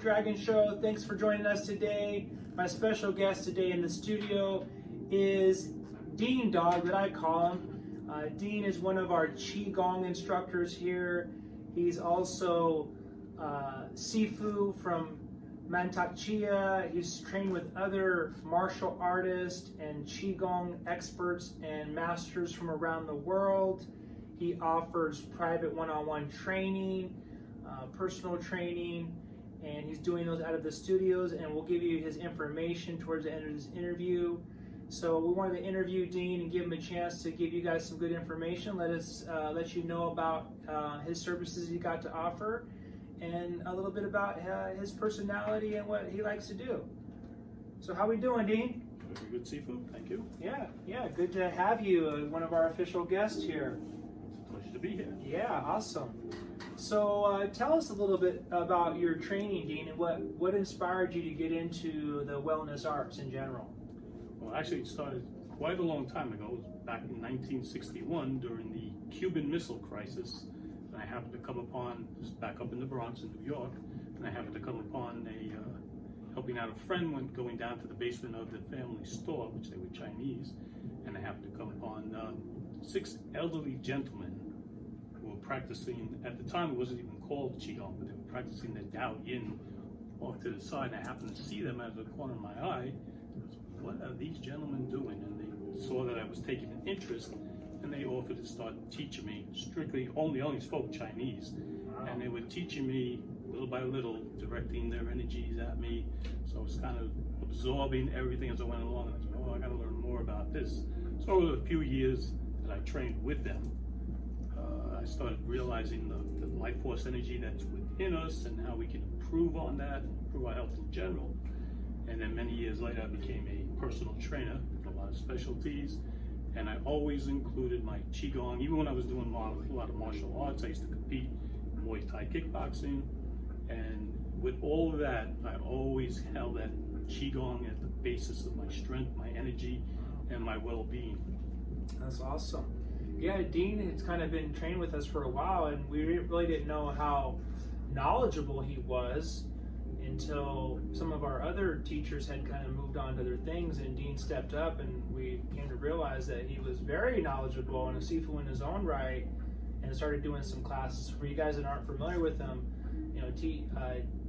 Dragon Show. Thanks for joining us today. My special guest today in the studio is Dean Dog, that I call him. Dean is one of our Qigong instructors here. He's also Sifu from Mantak Chia. He's trained with other martial artists and Qigong experts and masters from around the world. He offers private one-on-one training, personal training, and he's doing those out of the studios, and we'll give you his information towards the end of this interview. So we wanted to interview Dean and give him a chance to give you guys some good information. Let you know about his services he got to offer, and a little bit about his personality and what he likes to do. So how we doing, Dean? Very good, Sifu. Thank you. Yeah, good to have you, one of our official guests here. It's a pleasure to be here. Yeah, awesome. So tell us a little bit about your training, Dean, and what inspired you to get into the wellness arts in general? Well, actually, it started quite a long time ago. It was back in 1961 during the Cuban Missile Crisis. And I happened to come upon, just back up in the Bronx in New York, and I happened to come upon helping out a friend when going down to the basement of the family store, which they were Chinese, and I happened to come upon 6 elderly gentlemen who were practicing. At the time, it wasn't even called Qigong, but they were practicing the Tao Yin off to the side. And I happened to see them out of the corner of my eye. What are these gentlemen doing? And they saw that I was taking an interest, and they offered to start teaching me strictly. Only spoke Chinese. Wow. And they were teaching me little by little, directing their energies at me. So I was kind of absorbing everything as I went along, and I said, oh, I got to learn more about this. So over the few years that I trained with them, I started realizing the life force energy that's within us and how we can improve on that, improve our health in general. And then many years later, I became a personal trainer with a lot of specialties, and I always included my Qigong. Even when I was doing a lot of martial arts, I used to compete in Muay Thai kickboxing, and with all of that, I always held that Qigong as the basis of my strength, my energy, and my well-being. That's awesome. Yeah, Dean has kind of been trained with us for a while, and we really didn't know how knowledgeable he was until some of our other teachers had kind of moved on to their things, and Dean stepped up, and we came to realize that he was very knowledgeable and a Sifu in his own right, and started doing some classes. For you guys that aren't familiar with him, you know,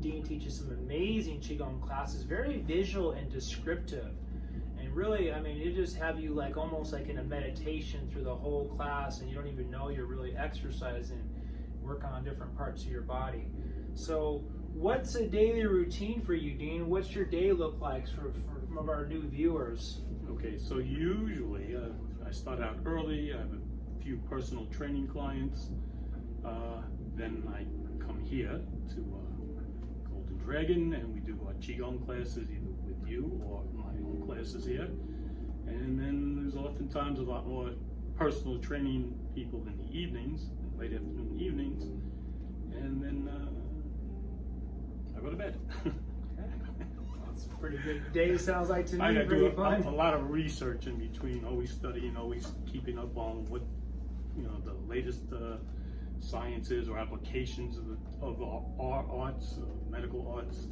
Dean teaches some amazing Qigong classes, very visual and descriptive. And really, I mean, it just have you like almost like in a meditation through the whole class, and you don't even know you're really exercising, working on different parts of your body. So what's a daily routine for you, Dean? What's your day look like for some of our new viewers? Okay, so usually I start out early. I have a few personal training clients. Then I come here to Golden Dragon, and we do our Qigong classes either with you or my own classes here. And then there's oftentimes a lot more personal training people in the evenings, late afternoon evenings. And then I go to bed. That's a pretty good day, sounds like to me. I Pretty do fun. a lot of research in between, always studying, always keeping up on what, the latest sciences or applications of our arts, medical arts.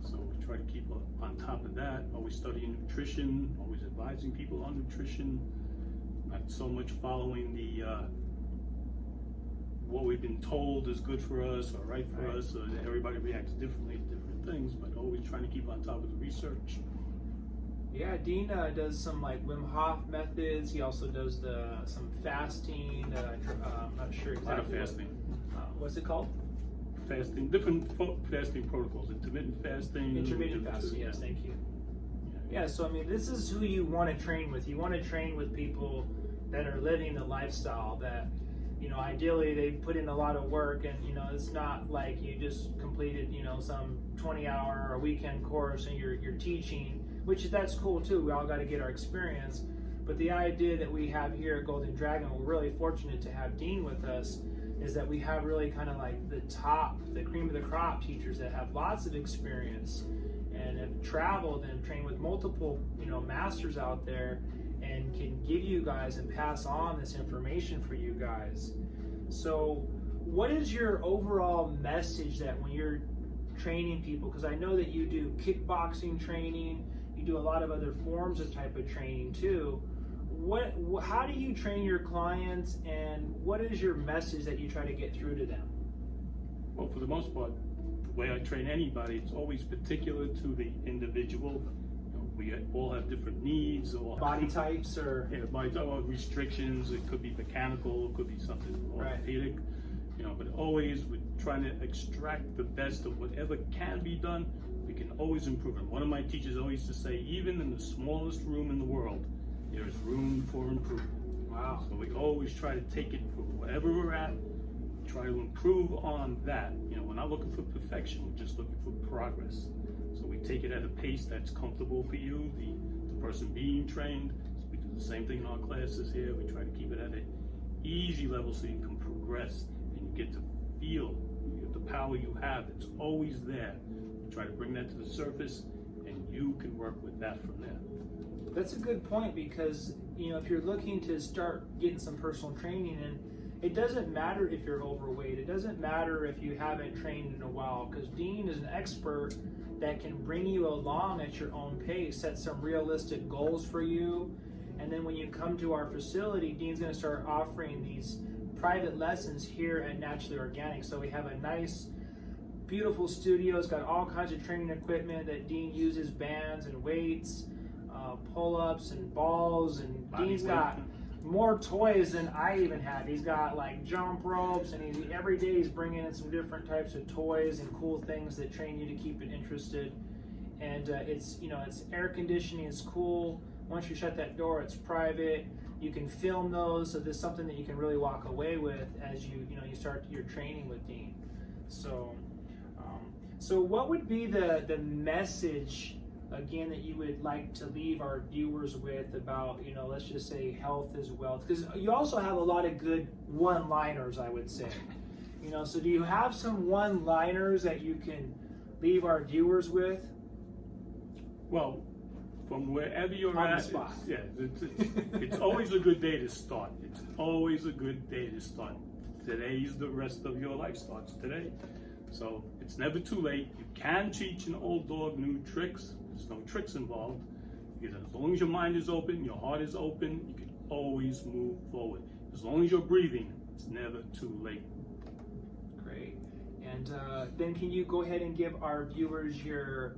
So we try to keep on top of that. Always studying nutrition, always advising people on nutrition. Not so much following the what we've been told is good for us or right for us. Everybody reacts differently to different things, but always trying to keep on top of the research. Yeah, Dean does some like Wim Hof methods. He also does some fasting. I'm not sure exactly. A lot of fasting. What's it called? Fasting, different fasting protocols. Intermittent fasting. Intermittent fasting. Yes, thank you. Yeah, so I mean, this is who you want to train with. You want to train with people that are living the lifestyle that, ideally they put in a lot of work, and it's not like you just completed some 20-hour or weekend course and you're teaching, which that's cool too. We all got to get our experience, but the idea that we have here at Golden Dragon, we're really fortunate to have Dean with us, is that we have really kind of like the cream of the crop teachers that have lots of experience and have traveled and trained with multiple masters out there, and can give you guys and pass on this information for you guys. So what is your overall message that when you're training people? Because I know that you do kickboxing training, you do a lot of other forms of type of training too. How do you train your clients, and what is your message that you try to get through to them? Well, for the most part, the way I train anybody, it's always particular to the individual. We all have different needs, or Body types, or body type, or restrictions. It could be mechanical, it could be something orthopedic. But always we're trying to extract the best of whatever can be done. We can always improve it. One of my teachers always used to say, even in the smallest room in the world, there is room for improvement. Wow. So we always try to take it from wherever we're at, try to improve on that. We're not looking for perfection, we're just looking for progress. So we take it at a pace that's comfortable for you, the person being trained. So we do the same thing in our classes here. We try to keep it at an easy level so you can progress and you get to feel the power you have. It's always there. We try to bring that to the surface, and you can work with that from there. That's a good point, because if you're looking to start getting some personal training in, it doesn't matter if you're overweight. It doesn't matter if you haven't trained in a while, because Dean is an expert that can bring you along at your own pace, set some realistic goals for you. And then when you come to our facility, Dean's going to start offering these private lessons here at Naturally Organic. So we have a nice, beautiful studio. It's got all kinds of training equipment that Dean uses, bands and weights, pull-ups and balls, and Dean's got more toys than I even have. He's got like jump ropes, and every day he's bringing in some different types of toys and cool things that train you to keep it interested. And it's air conditioning, it's cool. Once you shut that door, it's private. You can film those, so there's something that you can really walk away with as you start your training with Dean. So what would be the message, again, that you would like to leave our viewers with about, let's just say health is wealth? Because you also have a lot of good one-liners, I would say. So do you have some one-liners that you can leave our viewers with? Well, from wherever you're on at, the spot. It's always a good day to start. It's always a good day to start. Today's the rest of your life starts today. So it's never too late. You can teach an old dog new tricks. There's no tricks involved, because as long as your mind is open, your heart is open, you can always move forward. As long as you're breathing, it's never too late. Great. And then can you go ahead and give our viewers your,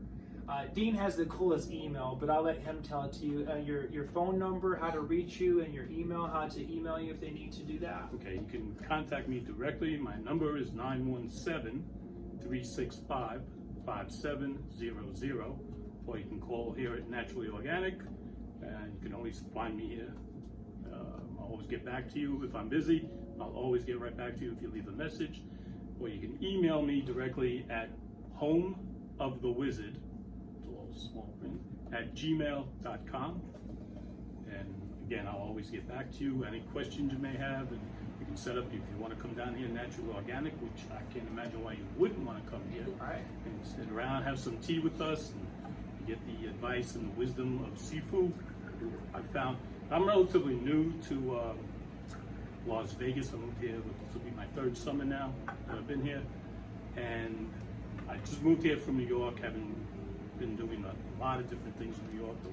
Dean has the coolest email, but I'll let him tell it to you, your phone number, how to reach you, and your email, how to email you if they need to do that. Okay, you can contact me directly. My number is 917-365-5700. Or you can call here at Naturally Organic, and you can always find me here. I'll always get back to you if I'm busy. I'll always get right back to you if you leave a message. Or you can email me directly at homeofthewizard, it's a little small print, at gmail.com. And again, I'll always get back to you. Any questions you may have, and you can set up if you want to come down here, Naturally Organic, which I can't imagine why you wouldn't want to come here. All right. And sit around, have some tea with us, and get the advice and the wisdom of Sifu. I found I'm relatively new to Las Vegas. I moved here, this will be my third summer now that I've been here, and I just moved here from New York, having been doing a lot of different things in New York, the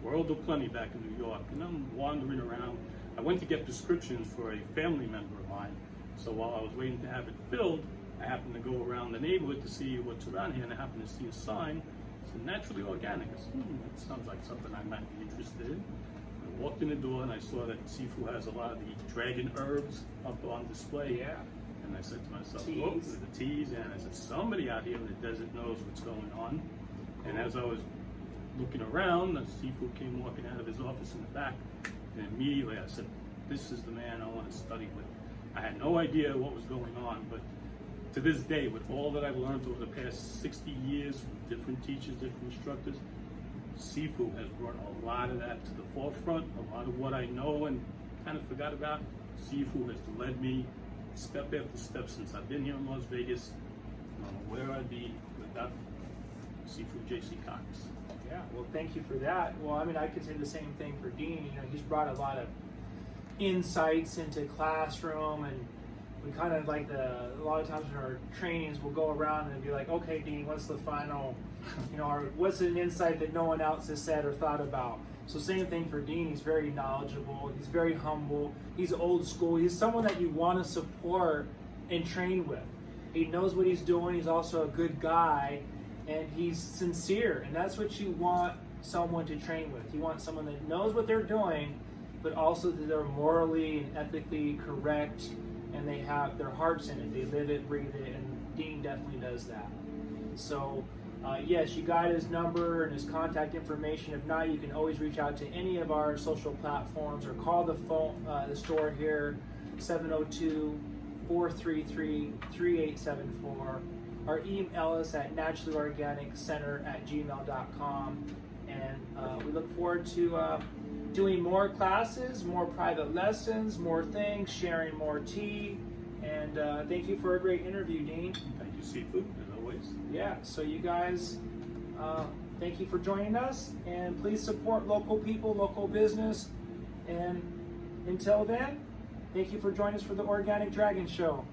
world of plenty back in New York, and I'm wandering around. I went to get prescriptions for a family member of mine, so while I was waiting to have it filled, I happened to go around the neighborhood to see what's around here, and I happened to see a sign. It's Naturally Organic. I said, that sounds like something I might be interested in. I walked in the door and I saw that Sifu has a lot of the dragon herbs up on display. Yeah. And I said to myself, Teas. oh, the teas. And I said, somebody out here in the desert knows what's going on. And as I was looking around, the Sifu came walking out of his office in the back. And immediately I said, this is the man I want to study with. I had no idea what was going on, but to this day, with all that I've learned over the past 60 years from different teachers, different instructors, Sifu has brought a lot of that to the forefront. A lot of what I know and kind of forgot about, Sifu has led me step after step since I've been here in Las Vegas. I don't know where I'd be without Sifu J.C. Cox. Yeah, well, thank you for that. Well, I mean, I could say the same thing for Dean. He's brought a lot of insights into classroom, and we kind of like a lot of times in our trainings we'll go around and be like, okay, Dean, what's the final, or what's an insight that no one else has said or thought about? So same thing for Dean. He's very knowledgeable. He's very humble. He's old school. He's someone that you want to support and train with. He knows what he's doing. He's also a good guy, and he's sincere. And that's what you want someone to train with. You want someone that knows what they're doing, but also that they're morally and ethically correct, and they have their hearts in it. They live it, breathe it, and Dean definitely does that. So yes, you got his number and his contact information. If not, you can always reach out to any of our social platforms or call the store here, 702-433-3874, or email us at naturallyorganicCenter@gmail.com. And we look forward to doing more classes, more private lessons, more things, sharing more tea. And thank you for a great interview, Dean. Thank you, Sifu, as always. Yeah, so you guys, thank you for joining us, and please support local people, local business. And until then, thank you for joining us for the Organic Dragon Show.